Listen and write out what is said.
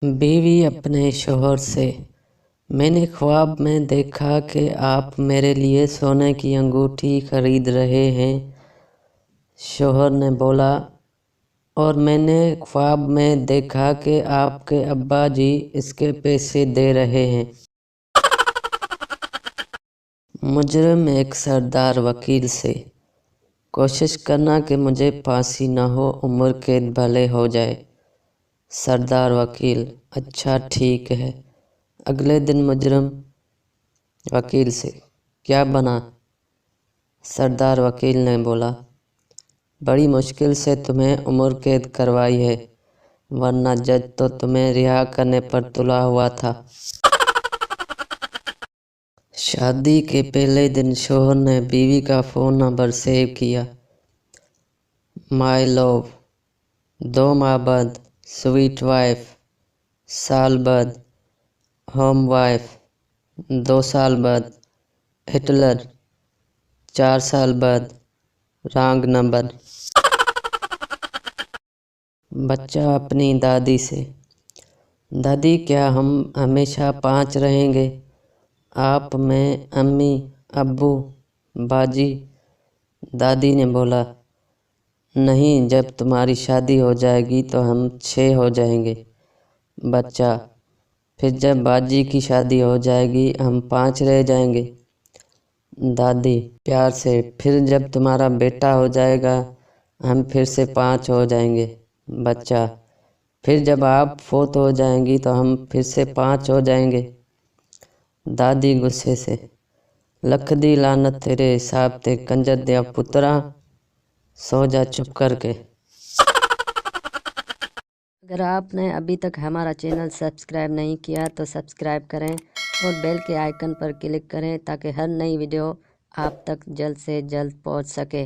بیوی اپنے شوہر سے: میں نے خواب میں دیکھا کہ آپ میرے لیے سونے کی انگوٹھی خرید رہے ہیں۔ شوہر نے بولا: اور میں نے خواب میں دیکھا کہ آپ کے ابا جی اس کے پیسے دے رہے ہیں۔ مجرم ایک سردار وکیل سے: کوشش کرنا کہ مجھے پھانسی نہ ہو، عمر قید بھلے ہو جائے۔ سردار وکیل: اچھا ٹھیک ہے۔ اگلے دن مجرم وکیل سے: کیا بنا؟ سردار وکیل نے بولا: بڑی مشکل سے تمہیں عمر قید کروائی ہے، ورنہ جج تو تمہیں رہا کرنے پر تلا ہوا تھا۔ شادی کے پہلے دن شوہر نے بیوی کا فون نمبر سیو کیا۔ مائی لو، 2 ماہ بعد سویٹ وائف، سال بعد ہوم وائف، 2 سال بعد ہٹلر، 4 سال بعد رانگ نمبر۔ بچہ اپنی دادی سے: دادی کیا ہم ہمیشہ 5 رہیں گے؟ آپ، میں، امی، ابو، باجی؟ دادی نے بولا: نہیں، جب تمہاری شادی ہو جائے گی تو ہم 6 ہو جائیں گے۔ بچہ: پھر جب باجی کی شادی ہو جائے گی ہم 5 رہ جائیں گے۔ دادی پیار سے: پھر جب تمہارا بیٹا ہو جائے گا ہم پھر سے 5 ہو جائیں گے۔ بچہ: پھر جب آپ فوت ہو جائیں گی تو ہم پھر سے 5 ہو جائیں گے۔ دادی غصے سے: لکھ دی لعنت تیرے حساب تے کنجر دیا پتراں، سو جا چپ کر کے۔ اگر آپ نے ابھی تک ہمارا چینل سبسکرائب نہیں کیا تو سبسکرائب کریں اور بیل کے آئیکن پر کلک کریں تاکہ ہر نئی ویڈیو آپ تک جلد سے جلد پہنچ سکے۔